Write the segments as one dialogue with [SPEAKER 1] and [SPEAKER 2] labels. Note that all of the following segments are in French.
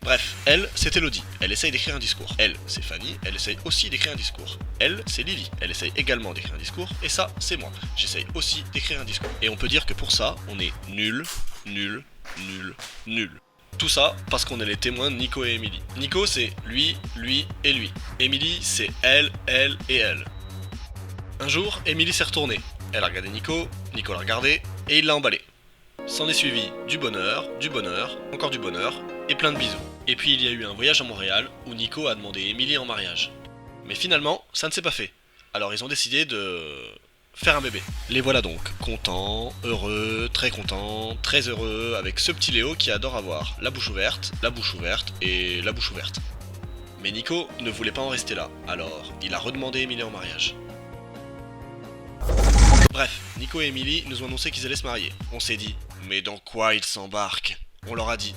[SPEAKER 1] Bref, elle, c'est Elodie. Elle essaye d'écrire un discours. Elle, c'est Fanny. Elle essaye aussi d'écrire un discours. Elle, c'est Lily. Elle essaye également d'écrire un discours. Et ça, c'est moi. J'essaye aussi d'écrire un discours. Et on peut dire que pour ça, on est nul, nul, nul, nul. Tout ça parce qu'on est les témoins de Nico et Emily. Nico, c'est lui et lui. Emily, c'est elle et elle. Un jour, Emily s'est retournée. Elle a regardé Nico l'a regardé et il l'a emballé. S'en est suivi du bonheur, encore du bonheur et plein de bisous. Et puis il y a eu un voyage à Montréal où Nico a demandé Emily en mariage. Mais finalement, ça ne s'est pas fait. Alors ils ont décidé de faire un bébé. Les voilà donc, contents, heureux, très heureux, avec ce petit Léo qui adore avoir la bouche ouverte et la bouche ouverte. Mais Nico ne voulait pas en rester là, alors il a redemandé Emily en mariage. Bref, Nico et Emily nous ont annoncé qu'ils allaient se marier. On s'est dit, mais dans quoi ils s'embarquent ? On leur a dit.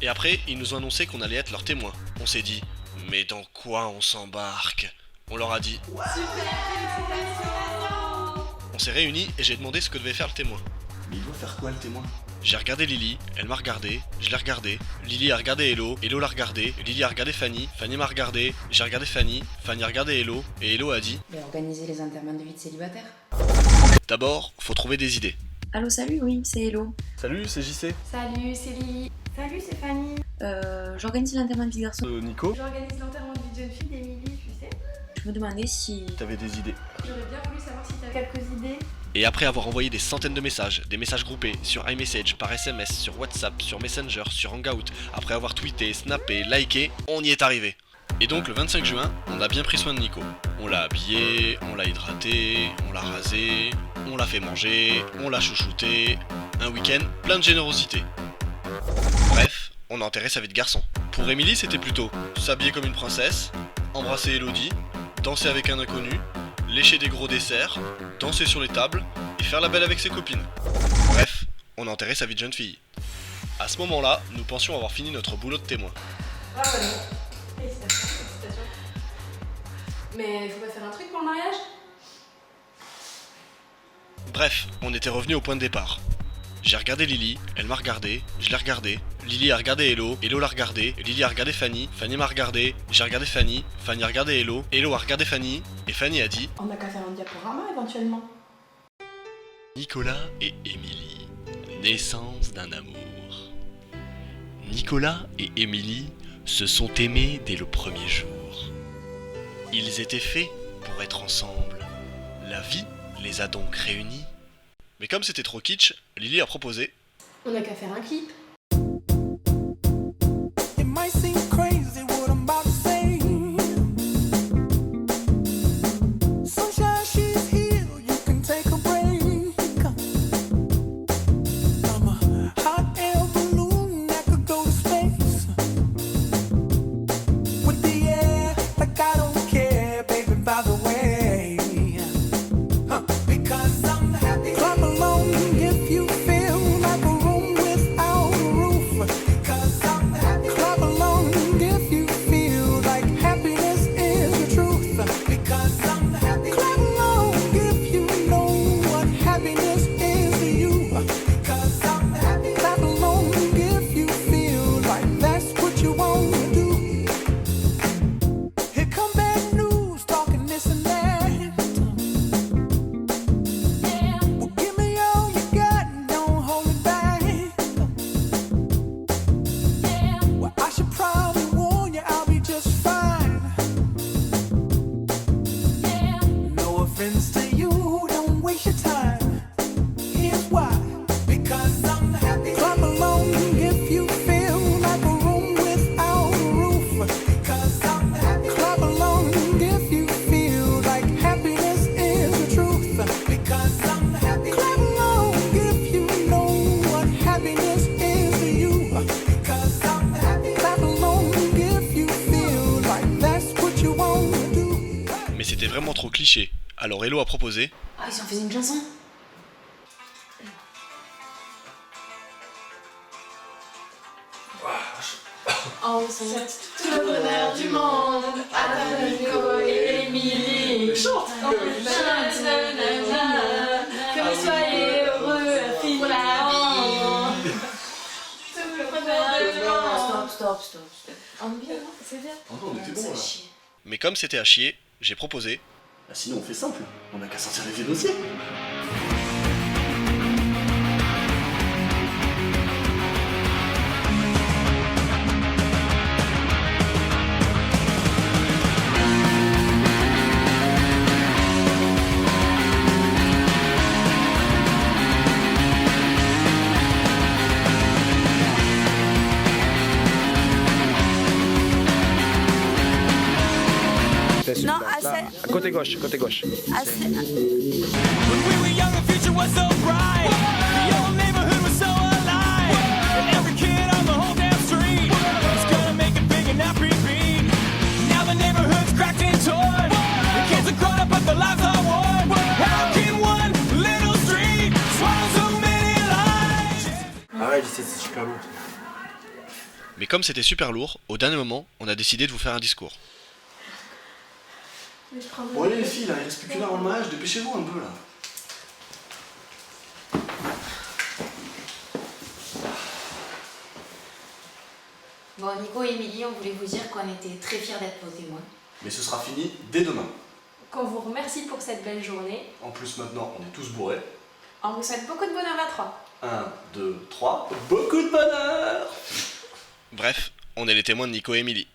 [SPEAKER 1] Et après, ils nous ont annoncé qu'on allait être leurs témoins. On s'est dit, mais dans quoi on s'embarque ? On leur a dit. On s'est réunis et j'ai demandé ce que devait faire le témoin.
[SPEAKER 2] Mais il doit faire quoi le témoin ?
[SPEAKER 1] J'ai regardé Lily, elle m'a regardé, je l'ai regardé. Lily a regardé Hello, Hello l'a regardé. Lily a regardé Fanny, Fanny m'a regardé. J'ai regardé Fanny, Fanny a regardé Hello, et Hello a dit.
[SPEAKER 3] Mais organiser les enterrements de vie de célibataire.
[SPEAKER 1] D'abord, faut trouver des idées.
[SPEAKER 3] Allô, salut, oui, c'est Hello.
[SPEAKER 2] Salut, c'est JC.
[SPEAKER 4] Salut, c'est Lily. Salut, c'est Fanny.
[SPEAKER 3] J'organise l'enterrement de vie de garçon.
[SPEAKER 2] Nico.
[SPEAKER 4] J'organise l'enterrement de vie de jeune fille d'Emily, tu sais.
[SPEAKER 3] Je me demandais si...
[SPEAKER 2] T'avais des idées.
[SPEAKER 4] J'aurais bien voulu savoir si t'as quelques idées.
[SPEAKER 1] Et après avoir envoyé des centaines de messages, des messages groupés, sur iMessage, par SMS, sur WhatsApp, sur Messenger, sur Hangout, après avoir tweeté, snappé, liké, on y est arrivé. Et donc le 25 juin, on a bien pris soin de Nico. On l'a habillé, on l'a hydraté, on l'a rasé, on l'a fait manger, on l'a chouchouté. Un week-end plein de générosité. Bref, on a enterré sa vie de garçon. Pour Emily, c'était plutôt s'habiller comme une princesse, embrasser Elodie, danser avec un inconnu, lécher des gros desserts, danser sur les tables et faire la belle avec ses copines. Bref, on a enterré sa vie de jeune fille. À ce moment-là, nous pensions avoir fini notre boulot de témoin.
[SPEAKER 4] Bravo, félicitations, félicitations. Mais faut pas faire un truc pour le mariage ?
[SPEAKER 1] Bref, on était revenu au point de départ. J'ai regardé Lily, elle m'a regardé, je l'ai regardé. Lily a regardé Hello, Hello l'a regardé. Lily a regardé Fanny, Fanny m'a regardé. J'ai regardé Fanny, Fanny a regardé Hello, Hello a regardé Fanny. Et Fanny a dit.
[SPEAKER 4] On n'a qu'à faire un diaporama éventuellement.
[SPEAKER 1] Nicolas et Émilie, naissance d'un amour. Nicolas et Émilie se sont aimés dès le premier jour. Ils étaient faits pour être ensemble. La vie les a donc réunis. Mais comme c'était trop kitsch, Lily a proposé.
[SPEAKER 4] On n'a qu'à faire un clip.
[SPEAKER 5] It might seem crazy what I'm about to say. Sunshine, she's here, you can take a break. I'm a hot air balloon that could go to space. With the air, like I don't care, baby, by the way. Because I'm happy. Clap along if you feel like a room without a roof. Because I'm happy. Clap along if you feel like happiness is the truth. Because I'm happy. Clap along if you know what happiness is to you. Because I'm happy. Clap along if you feel like that's what you want to do. Here come bad news, talking this and that. Well, give me all you got and don't hold it back. Well, I should probably warn you, I'll be just fine. No offense to you, don't waste your time. Here's why. Because I'm happy. Clap along if you feel like a room without a roof. Because I'm happy. Clap along if you feel like happiness is the truth. Because I'm happy. Clap along if you know what happiness is to you. Because I'm happy. Clap along if you feel like that's what you want to do.
[SPEAKER 1] Mais c'était vraiment trop cliché. Alors Hello a proposé.
[SPEAKER 3] Ah, ils ont fait une chanson.
[SPEAKER 4] Ensemble, tout le bonheur du monde, à Nico et Emily. Chante. Que vous soyez heureux infiniment. Tout
[SPEAKER 3] Stop.
[SPEAKER 4] En bien, c'est bien.
[SPEAKER 2] Antoine, on était bon
[SPEAKER 3] Ça
[SPEAKER 2] là.
[SPEAKER 3] chie.
[SPEAKER 1] Mais comme c'était à chier, j'ai proposé.
[SPEAKER 2] Bah, sinon, on fait simple. On a qu'à sortir les vieux dossiers.
[SPEAKER 6] Non, assez.
[SPEAKER 7] Côté gauche, côté gauche.
[SPEAKER 6] Assez.
[SPEAKER 5] When we were young, the future was so bright. The old neighborhood was so alive. And every kid on the whole damn street was gonna make it big and not repeat. Now the neighborhood's cracked and torn. The kids are caught up, but their lives are worn. How can one little street swallow so many lives?
[SPEAKER 2] Ah ouais, c'est super lourd.
[SPEAKER 1] Mais comme c'était super lourd, au dernier moment, on a décidé de vous faire un discours.
[SPEAKER 4] Mais je prends
[SPEAKER 2] Bon, allez, les filles, là, il reste plus qu'une heure avant le mariage. Dépêchez-vous un peu là.
[SPEAKER 3] Bon, Nico et Émilie, on voulait vous dire qu'on était très fiers d'être vos témoins.
[SPEAKER 2] Mais ce sera fini dès demain.
[SPEAKER 4] Qu'on vous remercie pour cette belle journée.
[SPEAKER 2] En plus, maintenant, on est tous bourrés.
[SPEAKER 4] On vous souhaite beaucoup de bonheur à trois.
[SPEAKER 2] 1, 2, 3. Beaucoup de bonheur!
[SPEAKER 1] Bref, on est les témoins de Nico et Émilie.